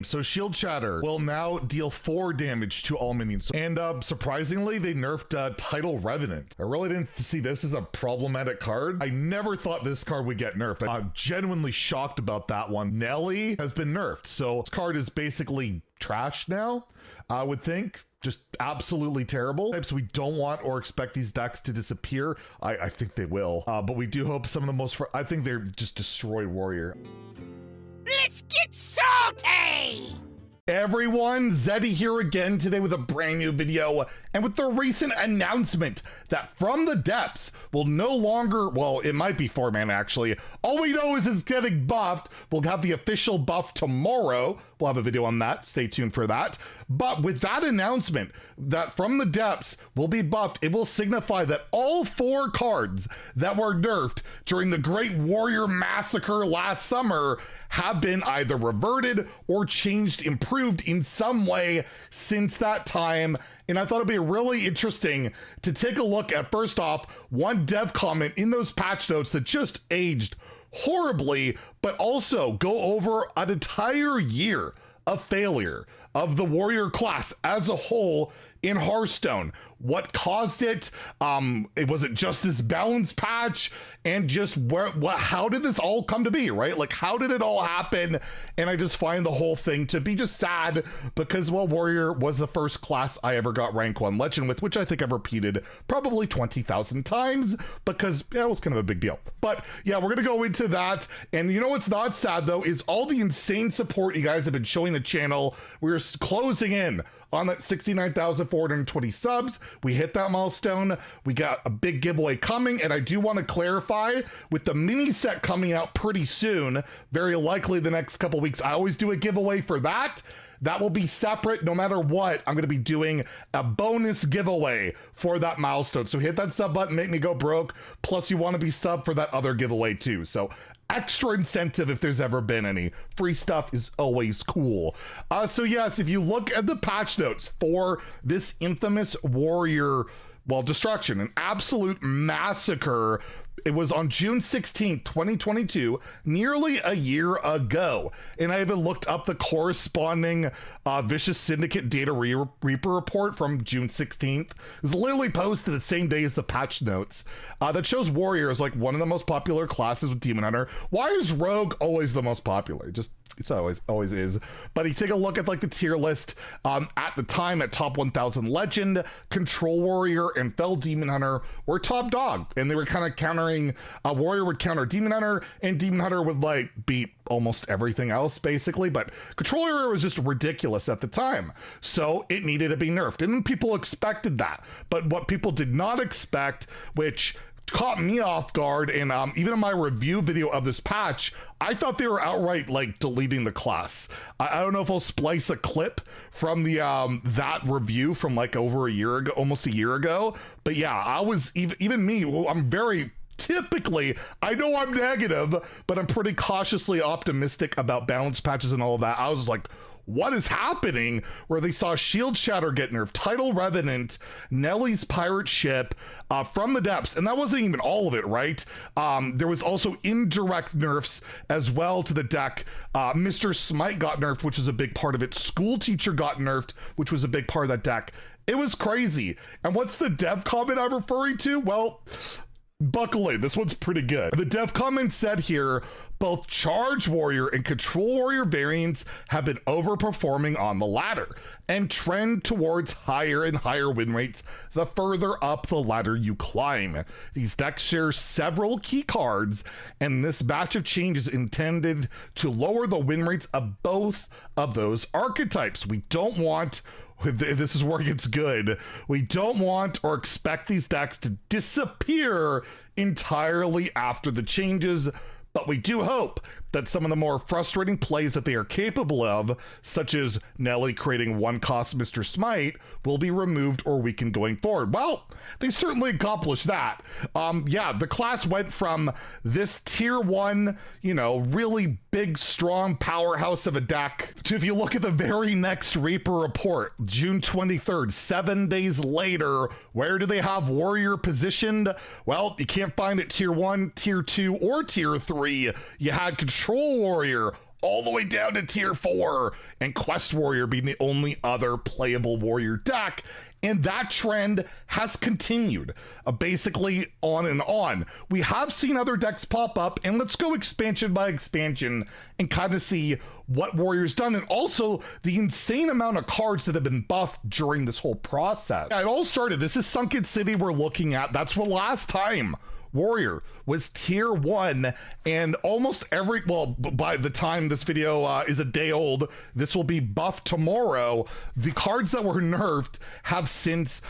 So Shield Shatter will now deal 4 damage to all minions. And surprisingly, they nerfed Tidal Revenant. I really didn't see this as a problematic card. I never thought this card would get nerfed. I'm genuinely shocked about that one. Nelly has been nerfed. So this card is basically trash now, I would think. Just absolutely terrible. So we don't want or expect these decks to disappear. I think they will. But we do hope some of the most... I think they're just destroy Warrior. Let's get salty! Everyone, Zeddy here again today with a brand new video and with the recent announcement that From the Depths will no longer, well, it might be 4-man actually. All we know is it's getting buffed. We'll have the official buff tomorrow. We'll have a video on that. Stay tuned for that. But with that announcement that From the Depths will be buffed, it will signify that all 4 cards that were nerfed during the Great Warrior Massacre last summer have been either reverted or changed, improved in some way since that time. And I thought it'd be really interesting to take a look at, first off, one dev comment in those patch notes that just aged horribly, but also go over an entire year of failure of the Warrior class as a whole in Hearthstone. What caused it? Was it just this balance patch? And just how did this all come to be, right? Like, how did it all happen? And I just find the whole thing to be just sad because, well, Warrior was the first class I ever got rank 1 legend with, which I think I've repeated probably 20,000 times because yeah, it was kind of a big deal. But yeah, we're gonna go into that. And you know what's not sad though is all the insane support you guys have been showing the channel. We're closing in on that 69,420 subs. We hit that milestone. We got a big giveaway coming, and I do want to clarify with the mini set coming out pretty soon, very likely the next couple weeks. I always do a giveaway for that. That will be separate no matter what. I'm going to be doing a bonus giveaway for that milestone. So hit that sub button, make me go broke. Plus you want to be sub for that other giveaway too. So extra incentive if there's ever been any. Free stuff is always cool. So yes, if you look at the patch notes for this infamous Warrior, well, destruction, an absolute massacre. It was on June 16th, 2022, nearly a year ago. And I even looked up the corresponding Vicious Syndicate Data Reaper report from June 16th. It was literally posted the same day as the patch notes that shows Warrior as like one of the most popular classes with Demon Hunter. Why is Rogue always the most popular? Just it's always is. But you take a look at like the tier list at the time at top 1000 legend, Control Warrior and Fell Demon Hunter were top dog, and they were kind of countering Warrior would counter Demon Hunter, and Demon Hunter would like beat almost everything else basically, but Control Warrior was just ridiculous at the time, so it needed to be nerfed, and people expected that. But what people did not expect, which caught me off guard, and even in my review video of this patch, I thought they were outright like deleting the class. I don't know if I'll splice a clip from the that review from like over a year ago, almost a year ago. But yeah, I was even me. Well, I'm very typically, I know I'm negative, but I'm pretty cautiously optimistic about balance patches and all of that. I was like, what is happening? Where they saw Shield Shatter get nerfed, Tidal Revenant, Nelly's Pirate Ship, From the Depths, and that wasn't even all of it, right? There was also indirect nerfs as well to the deck. Mr. Smite got nerfed, which is a big part of it. School Teacher got nerfed, which was a big part of that deck. It was crazy. And what's the dev comment I'm referring to? Well, buckle in, this one's pretty good. The dev comment said here, both Charge Warrior and Control Warrior variants have been overperforming on the ladder and trend towards higher and higher win rates the further up the ladder you climb. These decks share several key cards, and this batch of changes intended to lower the win rates of both of those archetypes. We don't want, this is where it gets good, we don't want or expect these decks to disappear entirely after the changes, but we do hope that some of the more frustrating plays that they are capable of, such as Nelly creating one-cost Mr. Smite, will be removed or weakened going forward. Well, they certainly accomplished that. Yeah, the class went from this tier 1, you know, really big, strong powerhouse of a deck to, if you look at the very next Reaper report, June 23rd, 7 days later, where do they have Warrior positioned? Well, you can't find it tier 1, tier 2, or tier 3. You had Control Warrior all the way down to tier 4, and Quest Warrior being the only other playable warrior deck. And that trend has continued, basically on and on. We have seen other decks pop up, and let's go expansion by expansion and kind of see what Warrior's done, and also the insane amount of cards that have been buffed during this whole process. It all started, this is Sunken City we're looking at. That's what last time Warrior was tier 1, and almost every, well, by the time this video is a day old, this will be buffed tomorrow. The cards that were nerfed have since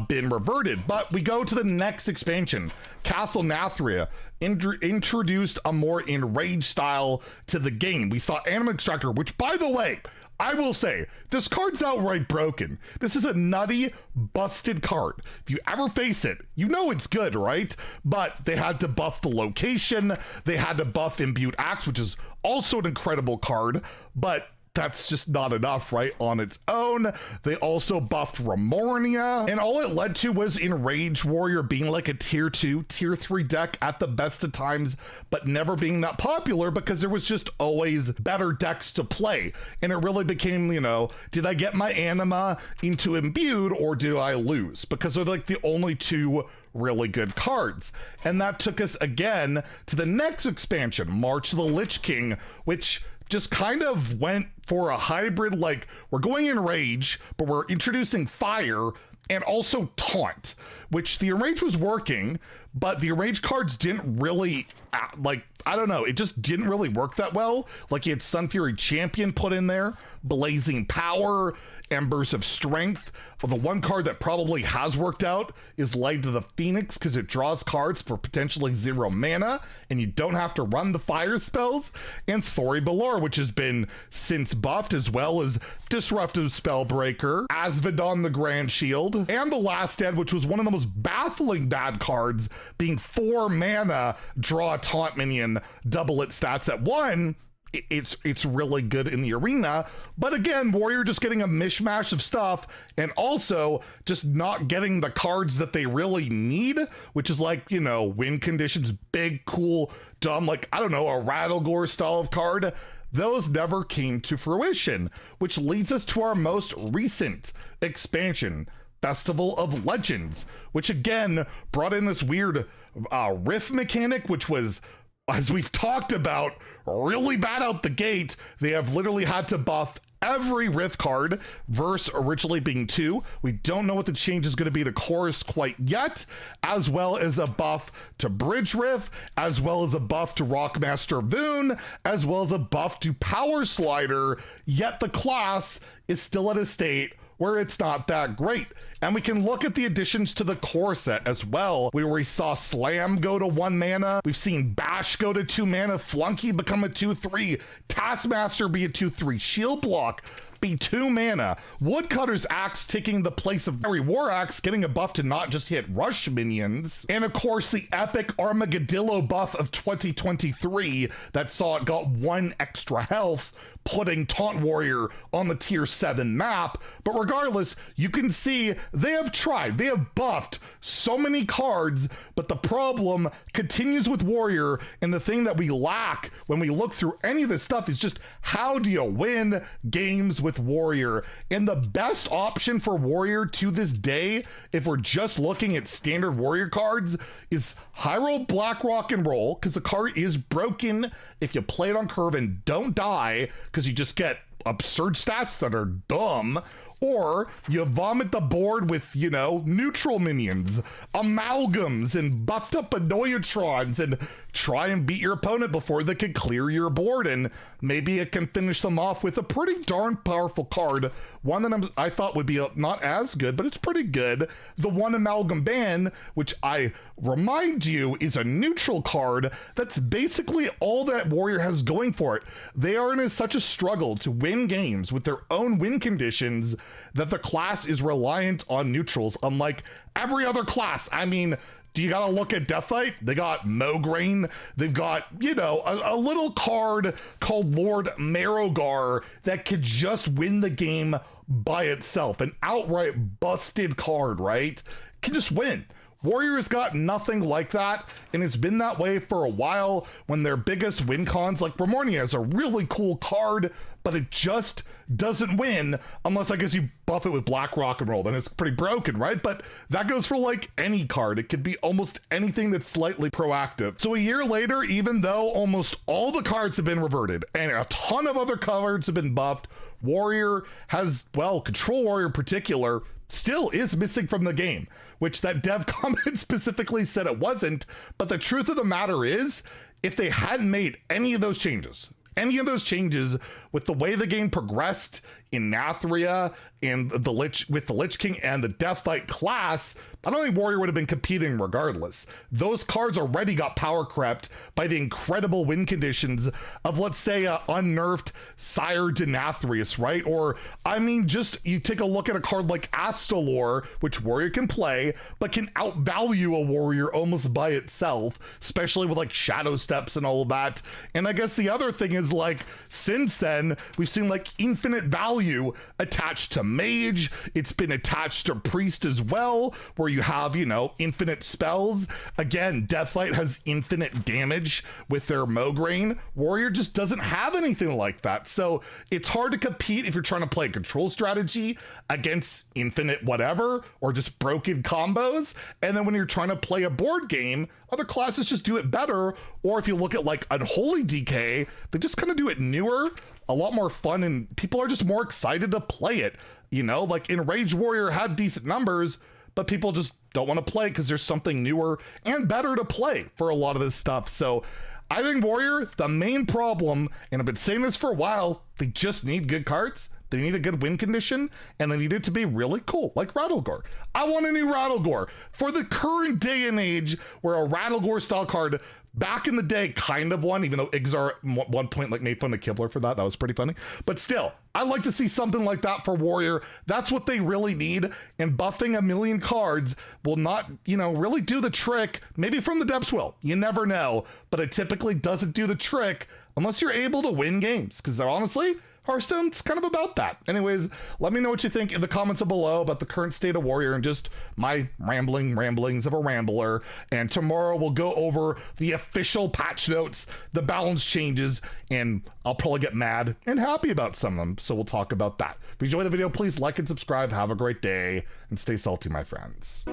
been reverted. But we go to the next expansion. Castle Nathria introduced a more enraged style to the game. We saw Animal Extractor, which, by the way, I will say, this card's outright broken. This is a nutty, busted card. If you ever face it, you know it's good, right? But they had to buff the location. They had to buff Imbued Axe, which is also an incredible card, but that's just not enough, right, on its own. They also buffed Remornia, and all it led to was Enraged Warrior being like a tier 2, tier 3 deck at the best of times, but never being that popular because there was just always better decks to play. And it really became, you know, did I get my Anima into Imbued or do I lose? Because they're like the only two really good cards. And that took us again to the next expansion, March of the Lich King, which just kind of went for a hybrid, like we're going in Rage, but we're introducing Fire and also Taunt, which the Enrage was working, but the Enrage cards didn't really, like, I don't know, it just didn't really work that well. Like, you had Sun Fury Champion put in there, Blazing Power, Embers of Strength. Well, the one card that probably has worked out is Light of the Phoenix, because it draws cards for potentially 0 mana, and you don't have to run the fire spells. And Thori Balor, which has been since buffed, as well as Disruptive Spellbreaker, Asvedon the Grand Shield, and the Last Stand, which was one of the most baffling bad cards, being 4 mana, draw a taunt minion, double its stats at 1. It's really good in the arena, but again, Warrior just getting a mishmash of stuff, and also just not getting the cards that they really need, which is like, you know, win conditions, big, cool, dumb, like, I don't know, a Rattlegore style of card. Those never came to fruition, which leads us to our most recent expansion, Festival of Legends, which again brought in this weird riff mechanic, which was, as we've talked about, really bad out the gate. They have literally had to buff every Rift card, verse originally being 2. We don't know what the change is going to be to Chorus quite yet, as well as a buff to Bridge Rift, as well as a buff to Rockmaster Voon, as well as a buff to Power Slider, yet the class is still at a state where it's not that great. And we can look at the additions to the core set as well, where we saw Slam go to 1 mana. We've seen Bash go to 2 mana, Flunky become a 2/3, Taskmaster be a 2/3, Shield Block be 2 mana, Woodcutter's Axe taking the place of Fiery War Axe, getting a buff to not just hit rush minions, and of course the epic Armageddillo buff of 2023 that saw it got 1 extra health, putting Taunt Warrior on the tier 7 map. But regardless, you can see they have tried, they have buffed so many cards, but the problem continues with Warrior, and the thing that we lack when we look through any of this stuff is just how do you win games with Warrior? And the best option for Warrior to this day, if we're just looking at standard Warrior cards, is Hyrule Black Rock and Roll, because the card is broken if you play it on curve and don't die, because you just get absurd stats that are dumb. Or you vomit the board with, you know, neutral minions, amalgams, and buffed up Annoyatrons, and try and beat your opponent before they can clear your board, and maybe it can finish them off with a pretty darn powerful card. One that I thought would be not as good, but it's pretty good. The 1 Amalgam Ban, which I remind you is a neutral card. That's basically all that Warrior has going for it. They are in such a struggle to win games with their own win conditions that the class is reliant on neutrals, unlike every other class. I mean, do you gotta look at Deathlight? They got Mograine. They've got, you know, a little card called Lord Marrowgar that could just win the game by itself. An outright busted card, right? Can just win. Warriors got nothing like that, and it's been that way for a while. When their biggest win cons, like Remornia is a really cool card, but it just doesn't win unless I guess you buff it with Black Rock and Roll, then it's pretty broken, right? But that goes for like any card. It could be almost anything that's slightly proactive. So a year later, even though almost all the cards have been reverted and a ton of other cards have been buffed, Warrior has, well, Control Warrior in particular, still is missing from the game, which that dev comment specifically said it wasn't. But the truth of the matter is, if they hadn't made any of those changes with the way the game progressed in Nathria and the Lich King and the Deathlight class, I don't think Warrior would have been competing regardless. Those cards already got power crept by the incredible win conditions of, let's say, a unnerfed Sire Denathrius, right? Or, I mean, just you take a look at a card like Astalor, which Warrior can play, but can outvalue a Warrior almost by itself, especially with like Shadow Steps and all of that. And I guess the other thing is, like, since then, we've seen like infinite value attached to Mage. It's been attached to Priest as well, where you have, you know, infinite spells. Again, Deathlight has infinite damage with their Mograine. Warrior just doesn't have anything like that. So it's hard to compete if you're trying to play a control strategy against infinite whatever, or just broken combos. And then when you're trying to play a board game, other classes just do it better. Or if you look at like Unholy DK, they just kind of do it newer, a lot more fun, and people are just more excited to play it. You know, like Enraged Warrior had decent numbers, but people just don't want to play because there's something newer and better to play for a lot of this stuff. So I think Warrior, the main problem, and I've been saying this for a while, they just need good cards. They need a good win condition, and they need it to be really cool, like Rattlegore. I want a new Rattlegore. For the current day and age, where a Rattlegore style card back in the day kind of won, even though Igzar at one point like made fun of Kibler for that. That was pretty funny. But still, I'd like to see something like that for Warrior. That's what they really need. And buffing a million cards will not, you know, really do the trick. Maybe from the depths will. You never know. But it typically doesn't do the trick unless you're able to win games. Because honestly, Hearthstone's kind of about that. Anyways, let me know what you think in the comments below about the current state of Warrior and just my ramblings of a rambler. And tomorrow we'll go over the official patch notes, the balance changes, and I'll probably get mad and happy about some of them. So we'll talk about that. If you enjoyed the video, please like and subscribe. Have a great day and stay salty, my friends.